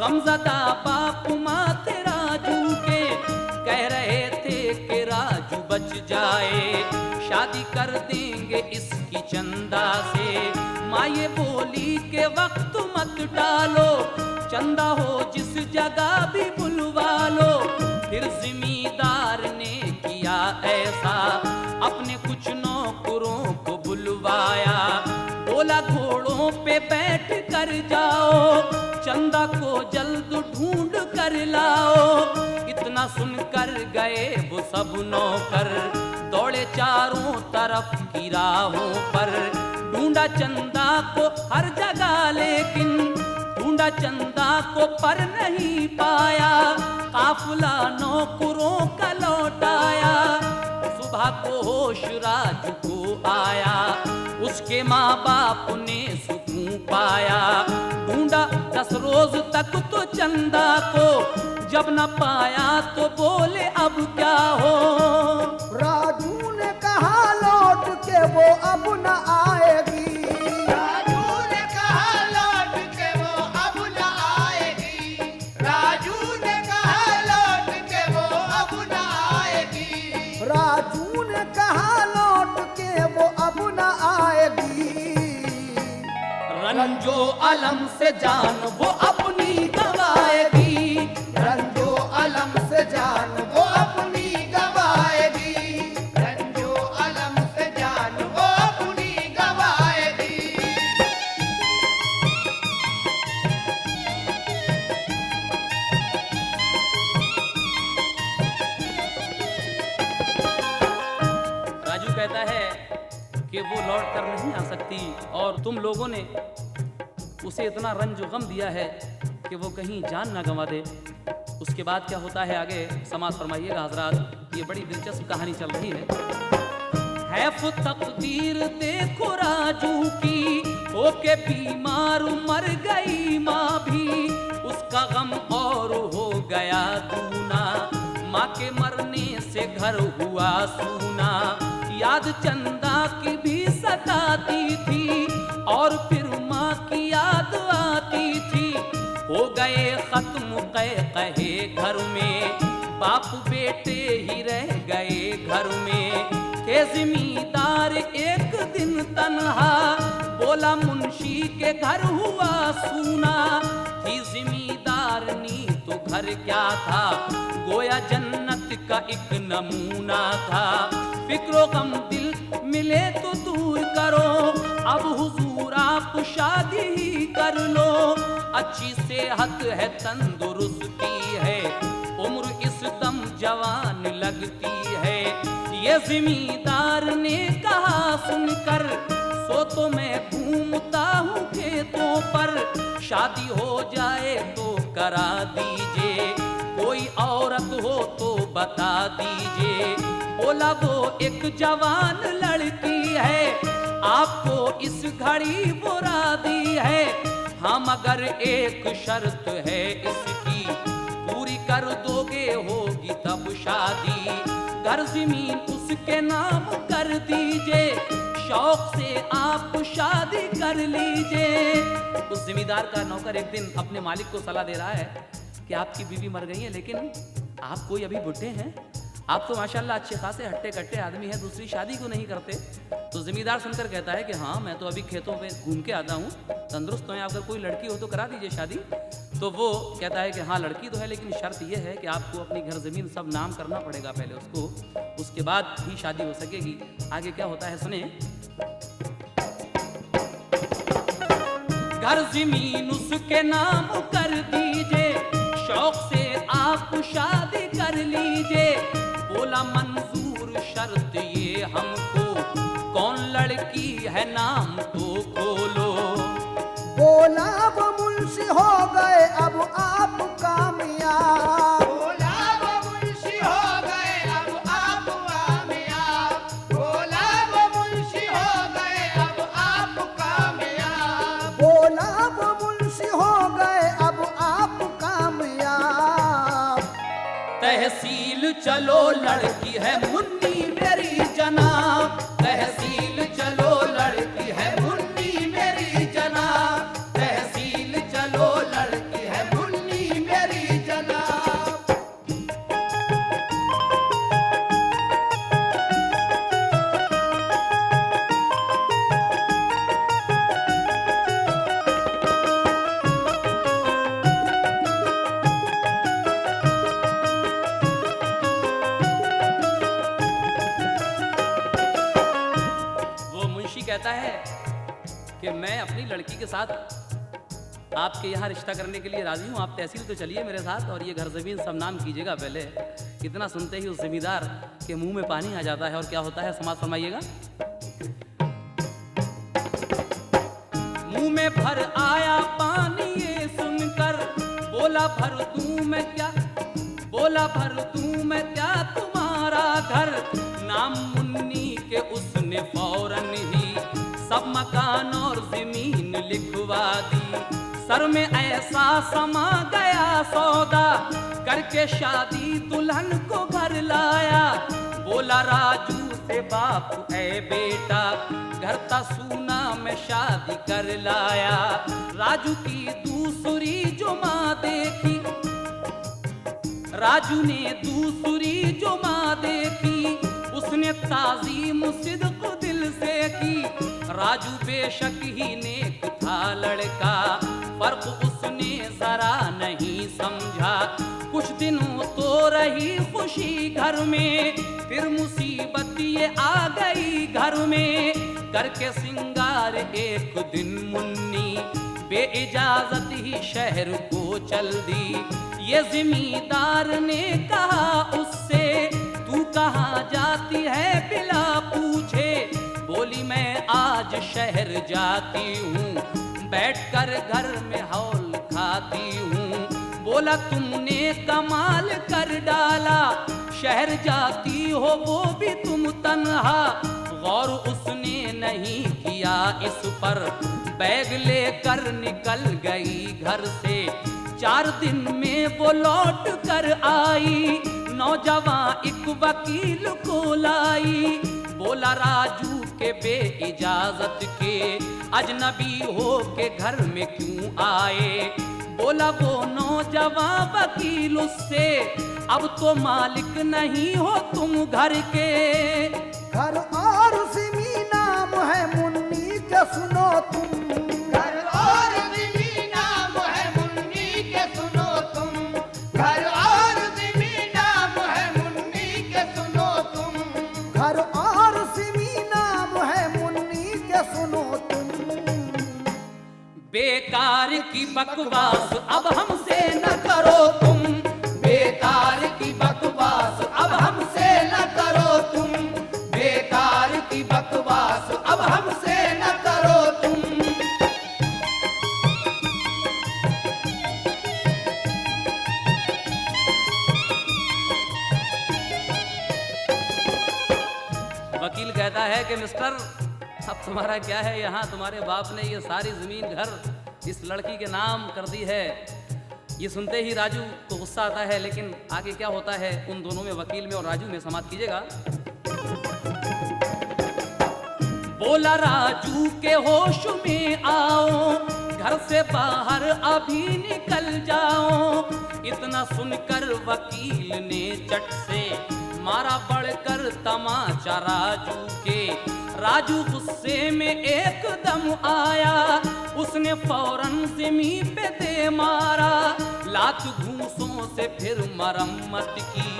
गमज़दा बाप माँ तेरा राजू के। कह रहे थे कि राजू बच जाए, शादी कर देंगे इसकी चंदा से। माँ ये बोली के वक्त मत डालो, चंदा हो जिस जगह भी बुलवा लो। फिर जिमीदार ने किया ऐसा, अपने कुछ नौकरों को बुलवाया। बोला घोड़ों पे बैठ कर जाओ, चंदा को जल्द ढूंढ कर लाओ। इतना सुनकर गए वो सब नौकर, दौड़े चारों तरफ की राहों पर। ढूंढा चंदा को हर जगह लेकिन, ढूंढा चंदा को पर नहीं पाया। काफिला नौकरों का लौटाया, सुबह को होश राजू को आया। उसके माँ बाप ने सुकून पाया। ढूंढा 10 रोज तक तो चंदा को, जब न पाया तो बोले अब क्या हो। राजू ने कहा ने कहा लौट के वो अब न आएगी। रंजो अलम से जान वो अपनी गवाएगी, रंजो अलम से जान वो अपनी गवाएगी, रंजो अलम से जान वो अपनी गवाएगी। राजू कहता है कि वो लौट कर नहीं आ सकती और तुम लोगों ने उसे इतना रंज गम दिया है कि वो कहीं जान ना गंवा दे। उसके बाद क्या होता है आगे समाज फरमाइएगा हजरात, ये बड़ी दिलचस्प कहानी चल रही है। वो तकदीर देखो राजू की, होके बीमार मर गई माँ भी, उसका गम और हो गया दूना, माँ के मरने से घर हुआ सूना, याद चंदा की भी सताती थी और फिर माँ की याद आती थी, हो गए खत्म कहे घर में, बाप बेटे ही रह गए घर में, के जिम्मेदार एक दिन तन्हा, बोला मुंशी के घर हुआ सूना, थी जिम्मेदारनी तो घर क्या था, गोया जन्नत का एक नमूना था, फिक्रो गम दिल मिले तो दूर करो, अब हुजूर आप शादी ही कर लो, अच्छी सेहत है तंदुरुस्ती है, उम्र इस दम जवान लगती है, ये जिम्मेदार ने कहा सुनकर, सो तो मैं घूमता हूँ खेतों पर, शादी हो जाए तो करा दीजिए, कोई औरत हो तो बता दीजिए, बोला वो एक जवान लड़की है, आपको इस घड़ी बुरा दी है, हम मगर एक शर्त है इसकी, पूरी कर दोगे होगी तब शादी, घर जमीन उसके नाम कर दीजिए, शौक से आप शादी कर लीजिए। उस जिम्मेदार का नौकर एक दिन अपने मालिक को सलाह दे रहा है कि आपकी बीवी मर गई है, लेकिन आप कोई अभी बुढ़े हैं, आप तो माशाल्लाह अच्छे खासे हट्टे कट्टे आदमी हैं, दूसरी शादी को नहीं करते। तो जिम्मेदार सुनकर कहता है कि हाँ मैं तो अभी खेतों पे घूम के आता हूँ, तंदुरुस्त तो है, अगर कोई लड़की हो तो करा दीजिए शादी। तो वो कहता है कि हाँ लड़की तो है, लेकिन शर्त ये है कि आपको अपनी घर ज़मीन सब नाम करना पड़ेगा पहले उसको, उसके बाद ही शादी हो सकेगी। आगे क्या होता है सुने। घर जमीन उसके नाम कर दीजिए, शौक से आप शादी कर लीजिए, बोला मंजूर शर्त ये हमको, कौन लड़की है नाम तो खोलो, बोला वो मुंशी हो गए अब आप कामयाब, बोला वो मुंशी हो गए अब आप कामयाब, बोला वो मुंशी हो गए अब आप कामयाब, बोला वो मुंशी हो गए अब आप कामयाब, तहसील चलो लड़की है मुन्नी मेरी जनाब, तहसील चलो लड़की है मुन्नी मेरी जनाब, तहसील चलो लड़की है मुन्नी मेरी जनाब। कहता है कि मैं अपनी लड़की के साथ आपके यहाँ रिश्ता करने के लिए राजी हूँ, आप तहसील तो चलिए मेरे साथ और ये घर ज़मीन सब नाम कीजिएगा पहले। इतना सुनते ही उस जिम्मेदार के मुंह में पानी आ जाता है और क्या होता है समाज फरमाइएगा। मुंह में भर आया पानी ये सुनकर, बोला भर दूं मैं क्या, बोला भर दूं मैं क्या तुम्हारा घर, नाम मुन्नी के उसने फौरन ही सब मकान और जमीन लिखवा दी, सर में ऐसा समा गया सौदा, करके शादी दुल्हन को घर लाया, बोला राजू से बाप ऐ बेटा, घर ता सूना में शादी कर लाया, राजू की दूसरी जो माँ देखी, राजू ने दूसरी जो माँ देखी, उसने ताजीम सिद्क दिल से की। राजू बेशक ही नेक था लड़का, फर्क उसने जरा नहीं समझा। कुछ दिनों तो रही खुशी घर में, फिर मुसीबत ये आ गई घर में। करके सिंगार एक दिन मुन्नी बेइजाजत ही शहर को चल दी। ये जिमीदार ने कहा उससे, तू कहाँ जाती है बिला पूछे। बोली मैं आज शहर जाती हूँ, बैठकर घर में हौल खाती हूँ। बोला तुमने कमाल कर डाला, शहर जाती हो वो भी तुम तन्हा। गौर उसने नहीं किया इस पर, बैग लेकर निकल गई घर से। 4 दिन में वो लौट कर आई, नौजवान एक वकील को लाई। बोला राजू के बेइजाजत के अजनबी हो के घर में क्यों आए। बोला वो नौजवान वकील उससे, अब तो मालिक नहीं हो तुम घर के। घर और सिमी नाम है मुन्नी के सुनो तुम। घर और जिमी नाम है मुन्नी के सुनो तुम। घर और जिमी नाम है मुन्नी के सुनो तुम। घर और सिमी नाम है मुन्नी के सुनो तुम। बेकार की बकवास अब हमसे न करो तुम। बेकार की बकवास अब हमसे न करो तुम। बेकार की बकवास अब हमसे न करो तुम। वकील कहता है कि मिस्टर, अब तुम्हारा क्या है यहाँ, तुम्हारे बाप ने ये सारी जमीन घर इस लड़की के नाम कर दी है। ये सुनते ही राजू को गुस्सा आता है, लेकिन आगे क्या होता है उन दोनों में, वकील में और राजू में, समाप्त कीजिएगा। बोला राजू के होश में आओ, घर से बाहर अभी निकल जाओ। इतना सुनकर वकील ने चट से मारा बढ़कर तमाचा राजू के। राजू गुस्से में एकदम आया, उसने फौरन ज़मीन पे दे मारा। लात घूंसों से फिर मरम्मत की,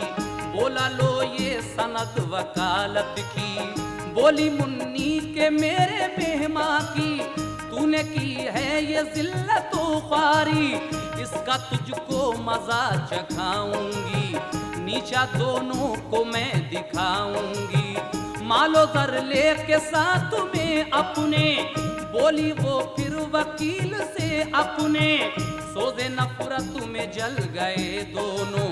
बोला लो ये सनद वकालत की। बोली मुन्नी के मेरे मेहमा की, तूने की है ये जिल्लत ख्वारी। इसका तुझको मजा चखाऊंगी, नीचा दोनों को मैं दिखाऊंगी। मालो दर ले के साथ में अपने, बोली वो फिर वकील से अपने। सोजे नफरत में जल गए दोनों,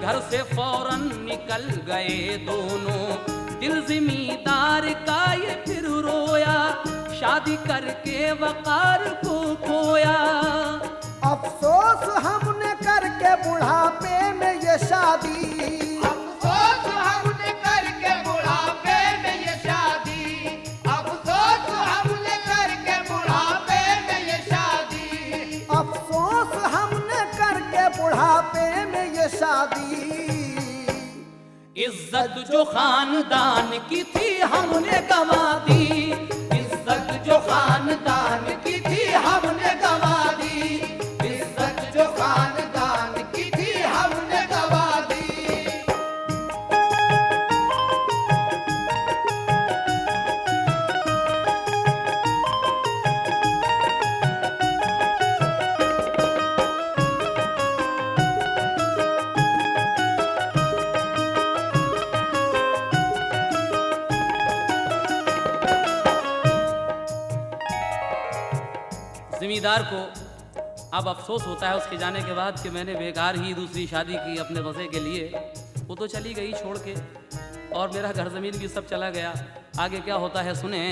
घर से फौरन निकल गए दोनों। दिल जिमीदार का ये फिर रोया, शादी करके वकार को खोया। अफसोस हमने करके बुढ़ापे में ये शादी। अफसोस हमने करके बुढ़ापे में ये शादी। अफसोस हमने करके बुढ़ापे में ये शादी। अफसोस हमने करके बुढ़ापे में ये शादी। इज्जत जो खानदान की थी हमने गंवा दी। इज्जत जो खानदान की थी हमने गंवा दी। इज्जत जो खानदान की थी हमने गंवा दी। जिमीदार को अब अफसोस होता है उसके जाने के बाद कि मैंने बेकार ही दूसरी शादी की अपने मज़े के लिए। वो तो चली गई छोड़ के, और मेरा घर ज़मीन भी सब चला गया। आगे क्या होता है सुने।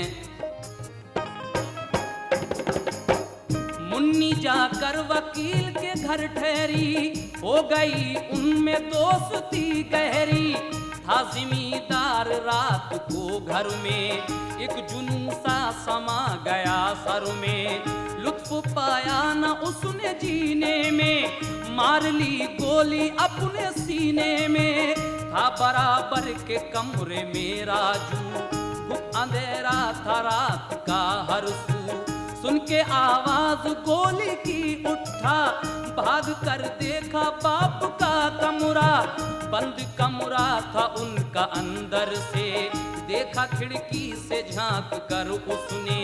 मुन्नी जाकर वकील के घर ठहरी, हो गई उनमें दोस्ती गहरी। था जिमीदार रात को घर में, एक जुनून सा समा गया सर में। लुत्फ पाया न उसने जीने में, मार ली गोली अपने सीने में। था बराबर के कमरे में राजू, खूब अंधेरा था रात का हर सू। सुन के आवाज गोली की उठा, भाग कर देखा बाप का कमरा, बंद कमरा था उनका अंदर से। देखा खिड़की से झांक कर उसने,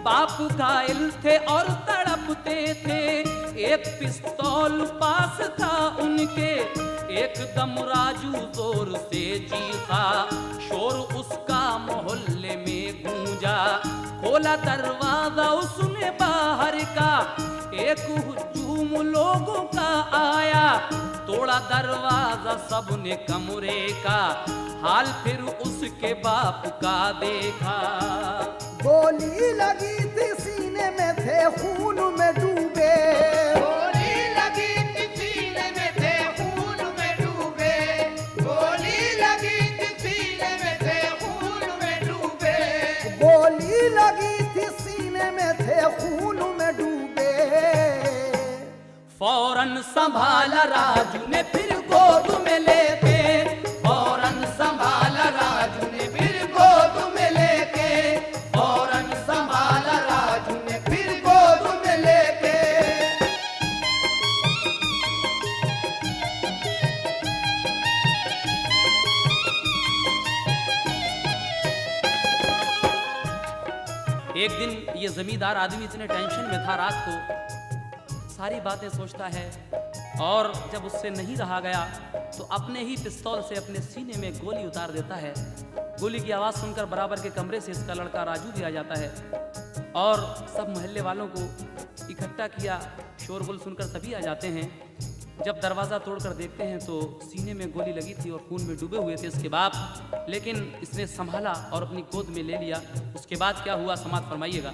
बाप घायल थे और तड़पते थे। एक पिस्तौल पास था उनके, एकदम राजू जोर से चीखा, शोर उसका मोहल्ले में गूंजा। खोला दरवाजा उसने बाहर का, एक हुजूम लोगों का आया। तोड़ा दरवाजा सबने कमरे का, हाल फिर उसके बाप का देखा। गोली लगी थी सीने में, थे खून में डूबे। गोली लगी थी सीने में, थे खून में डूबे। गोली लगी थी सीने में, थे खून में डूबे। गोली लगी थी सीने में, थे खून में डूबे। फौरन संभाला राजू ने फिर गोद में लेके, फौरन संभाला राजू ने फिर गोद में लेके। फौरन संभाला राजू ने फिर गोद में लेके। एक दिन ये जमींदार आदमी इतने टेंशन में था, रात को सारी बातें सोचता है, और जब उससे नहीं रहा गया तो अपने ही पिस्तौल से अपने सीने में गोली उतार देता है। गोली की आवाज़ सुनकर बराबर के कमरे से इसका लड़का राजू भी आ जाता है और सब मोहल्ले वालों को इकट्ठा किया। शोरगुल सुनकर सभी आ जाते हैं। जब दरवाज़ा तोड़कर देखते हैं तो सीने में गोली लगी थी और खून में डूबे हुए थे इसके बाप, लेकिन इसने संभाला और अपनी गोद में ले लिया। उसके बाद क्या हुआ समाप्त फरमाइएगा।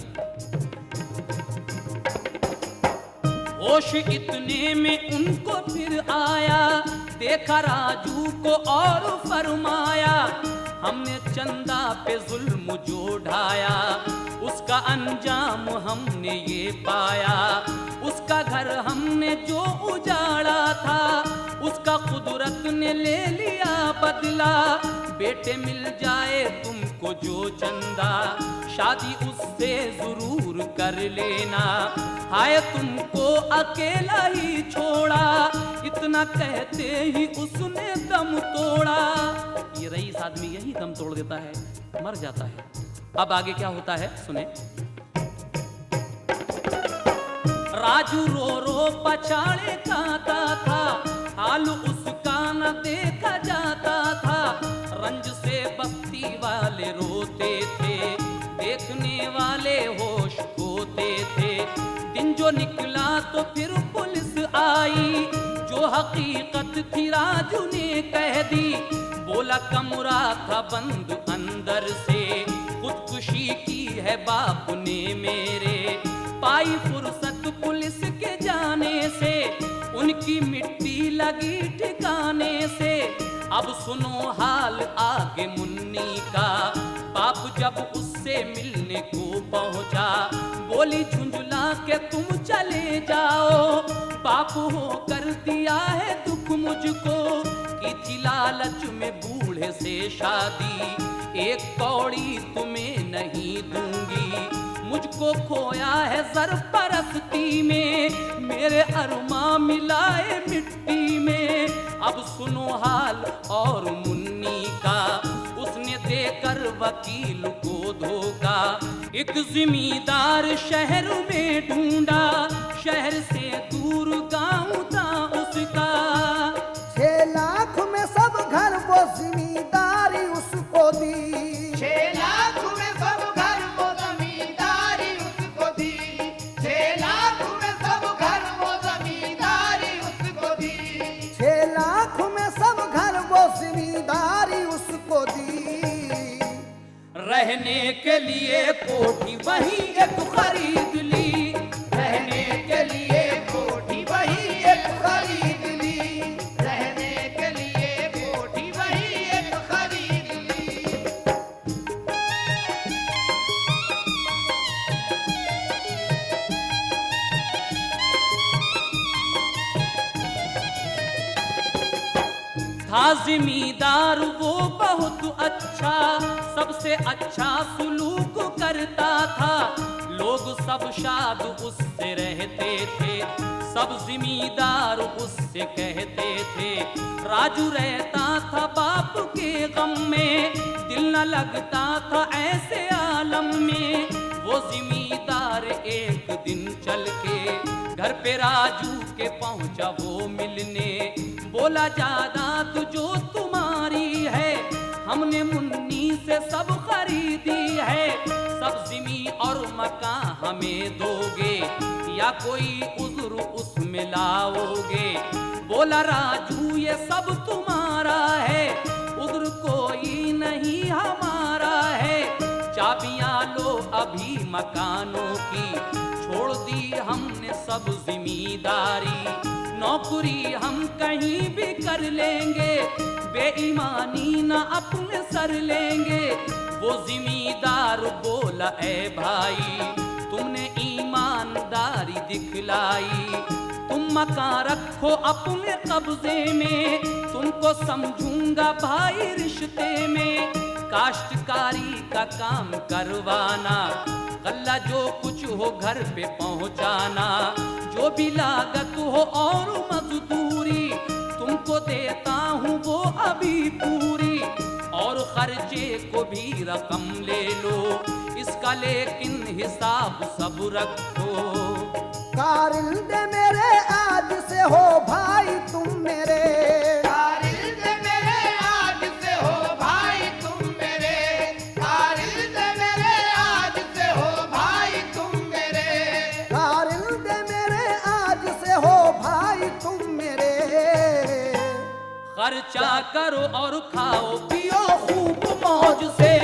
होश इतने में उनको फिर आया, देखा राजू को और फरमाया, हमने चंदा पे जुल्म जो ढाया, उसका अंजाम हमने ये पाया। उसका घर हमने जो उजाड़ा था, उसका कुदरत ने ले लिया बदला। बेटे मिल जाए तुमको जो चंदा, शादी उससे जरूर कर लेना। हाय तुमको अकेला ही छोड़ा, इतना कहते ही उसने दम तोड़ा। ये रईस आदमी यही दम तोड़ देता है, मर जाता है। अब आगे क्या होता है सुने। राजू रो रो पछाड़े खाता था, हाल उसका न देखा जाता था। रंज से बस्ती वाले रोते थे, देखने वाले होश खोते थे। दिन जो निकला तो फिर पुलिस आई, जो हकीकत थी राजू ने कह दी। बोला कमरा था बंद अंदर से, खुदकुशी की है बाप ने मेरे। पाई फुर्सत पुलिस के जाने से, उनकी मिट्टी लगी ठिकाने से। अब सुनो हाल आगे मुन्नी का, बाप जब उससे मिलने को पहुंचा, बोली झुंझुला के तुम चले जाओ। बाप हो कर दिया है दुख मुझको, की थी लालच में बूढ़े से शादी। एक कौड़ी तुम्हें नहीं दूंगी, मुझको खोया है सरपरस्ती में। मेरे अरमा मिलाए मिट्टी में, अब सुनो हाल और मुन्नी का। उसने देकर वकील को धोखा, एक जिम्मेदार शहर में ढूंढा। शहर से दूर गांव था उसका, 6 लाख में सब घर वो जिम्मेदारी उसको दी। 6 लाख में सब घर वो जमींदारी उसको दी। 6 लाख में सब घर वो जमींदारी उसको दी। 6 लाख में सब घर वो जिम्मेदारी उसको दी। रहने के लिए कोठी वही एक खरीद ली। रहने के लिए कोठी वही एक खरीद ली। रहने के लिए कोठी वही एक खरीद ली। था जिमीदार वो बहुत अच्छा, सबसे अच्छा सुलूक करता था, लोग सब शाद उससे रहते थे, सब जिमीदार उससे कहते थे। राजू रहता था बाप के गम में, दिल न लगता था ऐसे आलम में। वो जिमीदार एक दिन चल के घर पे राजू के पहुंचा वो मिलने, बोला जायदाद जो तुम्हारी है हमने मुन्नी से सब खरीदी है, सब जिमी और मकान हमें दोगे या कोई उज़्र उसमें लाओगे। बोला राजू ये सब तुम्हारा है, उज़्र कोई नहीं हमारा है, चाबियां लो अभी मकानों की, छोड़ दी हमने सब जिम्मेदारी, नौकरी हम कहीं भी कर लेंगे, बेईमानी ना अपने सर लेंगे। वो जिम्मेदार बोला ए भाई तुमने ईमानदारी दिखलाई, तुम मकान रखो अपने कब्जे में, तुमको समझूंगा भाई रिश्ते में, काश्तकारी का काम करवाना, गल्ला जो कुछ हो घर पे पहुंचाना, जो भी लागत हो और मजदूरी तुमको देता हूँ वो अभी पूरी, और खर्चे को भी रकम ले लो इसका लेकिन हिसाब सब रखो। कारिंदे मेरे आज से हो भाई तुम मेरे, कारिंदे मेरे आज से हो भाई तुम मेरे, कारिंदे मेरे आज से हो भाई तुम मेरे, कारिंदे मेरे आज से हो भाई तुम मेरे। खर्चा करो और खाओ पियो खूब मौज से,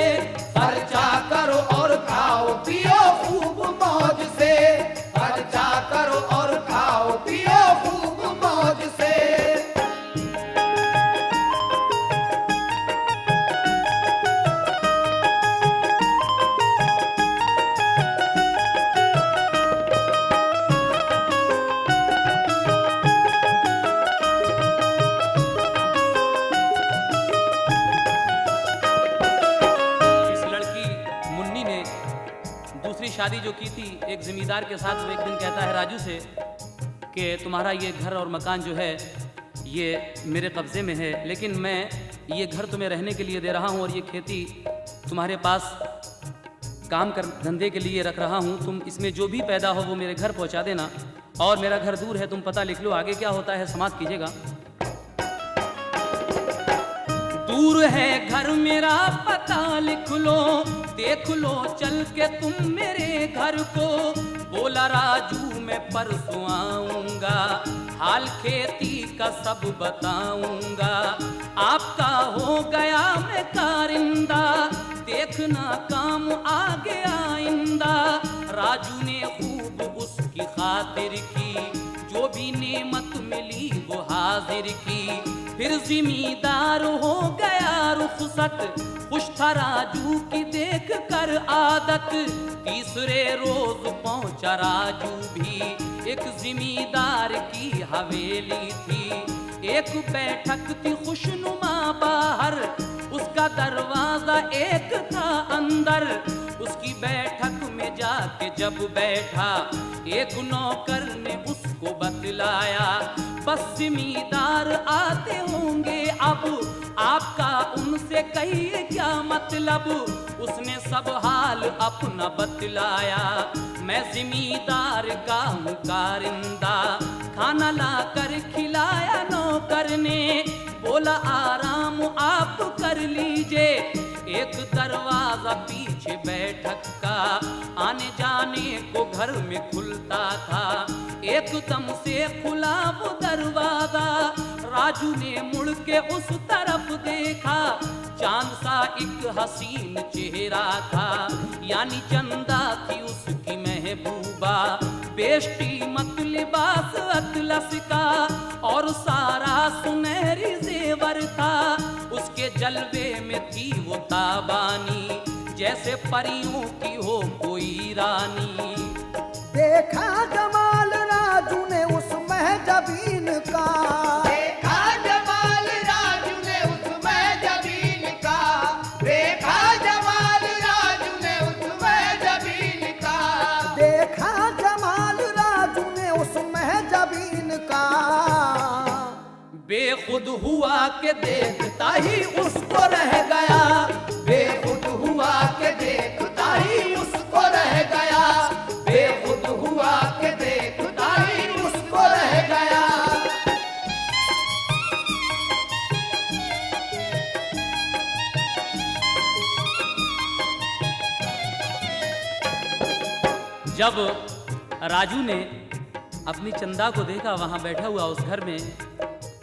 खर्चा करो और खाओ पियो खूब मौज से, खर्चा करो और खाओ पियो खूब मौज से। इस लड़की मुन्नी ने दूसरी शादी जो की थी एक जिम्मेदार के साथ, वो एक दिन कहता है राजू से कि तुम्हारा ये घर और मकान जो है ये मेरे कब्जे में है, लेकिन मैं ये घर तुम्हें रहने के लिए दे रहा हूँ और ये खेती तुम्हारे पास काम कर धंधे के लिए रख रहा हूँ, तुम इसमें जो भी पैदा हो वो मेरे घर पहुँचा देना, और मेरा घर दूर है तुम पता लिख लो, आगे क्या होता है समाप्त कीजिएगा। दूर है घर मेरा पता लिख लो, देख लो चल के तुम मेरे घर को। बोला राजू मैं परसों आऊंगा, हाल खेती का सब बताऊंगा, आपका हो गया मैं कारिंदा, देखना काम आगे आइंदा। राजू ने खूब उसकी खातिर की, जो भी नेमत मिली वो हाजिर की, फिर जिम्मेदार हो गया रुखसत, खुश था राजू की देख कर आदत। तीसरे रोज पहुंचा राजू भी, एक जिम्मेदार की हवेली थी, एक बैठक थी खुशनुमा बाहर, उसका दरवाजा एक था अंदर। उसकी बैठक में जाके जब बैठा, एक नौकर ने उसको बतलाया, बस जिम्मेदार आते होंगे अब, आपका उनसे कहिए क्या मतलब। उसने सब हाल अपना बतलाया, मैं जिम्मेदार का हूँ कारिंदा, खाना ला कर खिलाया नौकर ने, बोला आराम आप कर लीजिए। एक दरवाजा पीछे बैठक का, आने जाने को घर में खुलता था, एकदम से खुला वो दरवाजा। राजू ने मुड़ के उस तरफ देखा, चांद सा एक हसीन चेहरा था, यानी चंदा थी उसकी महबूबा, बेष्टी मत लिबास अतलस का, और सारा सुनहरी जेवर था। उसके जलवे में थी वो ताबानी, जैसे परियों की हो कोई रानी। देखा जमाल राजू ने उस महजबीन का, देखा जमाल राजू ने बेखुद हुआ के देखता ही उसको रह गया, बेखुद हुआ के देखता ही उसको रह गया, बेखुद हुआ के देखता ही उसको रह गया। जब राजू ने अपनी चंदा को देखा वहां बैठा हुआ उस घर में,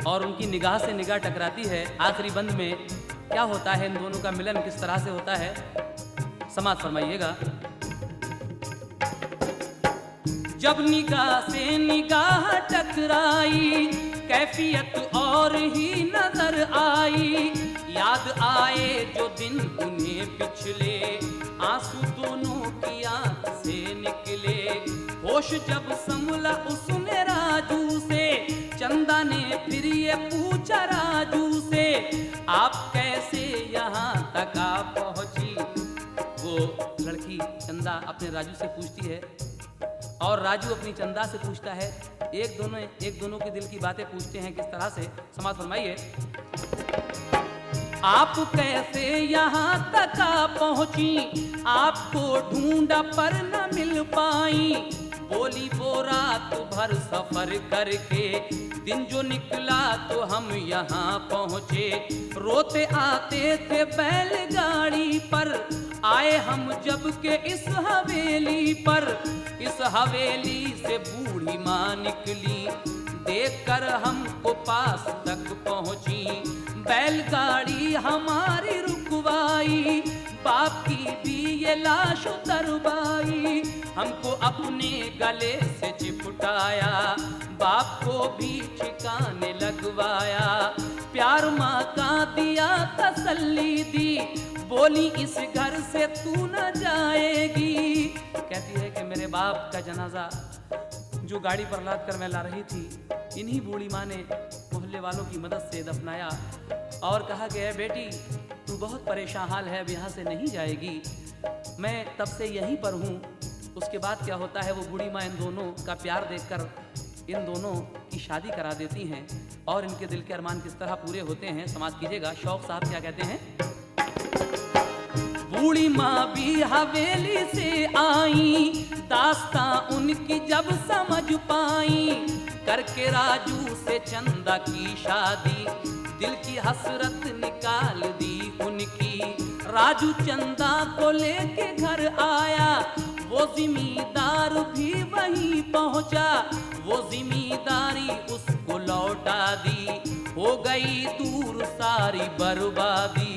और उनकी निगाह से निगाह टकराती है, आखिरी बंद में क्या होता है, इन दोनों का मिलन किस तरह से होता है, समाज फरमाइएगा। जब निगाह से निगाह टकराई, कैफियत और ही नजर आई, याद आए जो दिन उन्हें पिछले, आंसू दोनों की आंख से निकले। होश जब संभला उसने राजू से, चंदा ने फिर ये पूछा राजू से, आप कैसे यहाँ तक आ पहुंची। वो लड़की चंदा अपने राजू से पूछती है और राजू अपनी चंदा से पूछता है। एक दोनों के दिल की बातें पूछते हैं, किस तरह से, समाज फरमाइए। आप कैसे यहाँ तक आ पहुंची, आपको ढूंढा पर न मिल पाई, बोली वो रात भर सफर करके, दिन जो निकला तो हम यहाँ पहुँचे, रोते आते थे बैलगाड़ी पर, आए हम जब के इस हवेली पर, इस हवेली से बूढ़ी माँ निकली, देखकर हमको पास तक पहुँची, बैलगाड़ी हमारी रुकवाई, बाप की भी ये लाश उतरवाई, हमको अपने गले से चिपटाया, बाप को भी ठिकाने लगवाया, प्यार माँ का दिया तसल्ली दी, बोली इस घर से तू न जाएगी। कहती है कि मेरे बाप का जनाजा जो गाड़ी पर लाद कर मैं ला रही थी, इन्हीं बूढ़ी माँ ने मोहल्ले वालों की मदद से दफनाया, और कहा कि बेटी तू बहुत परेशान हाल है, अब यहाँ से नहीं जाएगी, मैं तब से यहीं पर हूँ। उसके बाद क्या होता है, वो बूढ़ी माँ इन दोनों का प्यार देखकर इन दोनों की शादी करा देती हैं, और इनके दिल के अरमान किस तरह पूरे होते हैं, समाज कीजिएगा। शौक साहब क्या कहते हैं। बूढ़ी माँ भी हवेली से आई, दास्तां उनकी जब समझ पाई, करके राजू से चंदा की शादी, दिल की हसरत निकाल दी उनकी, राजू चंदा को लेके घर आया, वो जिम्मेदार भी वहीं पहुंचा, वो जिम्मेदारी उसको लौटा दी, हो गई दूर सारी बर्बादी।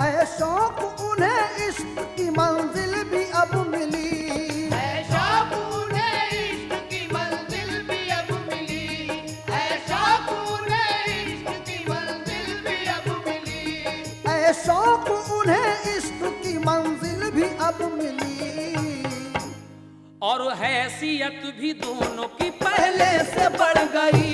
ऐ शौक उन्हें इश्क की मंजिल भी अब मिली, ऐ शौक उन्हें इश्क की मंजिल भी अब मिली, ऐ शौक उन्हें इश्क की मंजिल भी अब मिली, ऐ शौक उन्हें इश्क की मंजिल भी अब मिली, और हैसियत भी दोनों की पहले से बढ़ गई,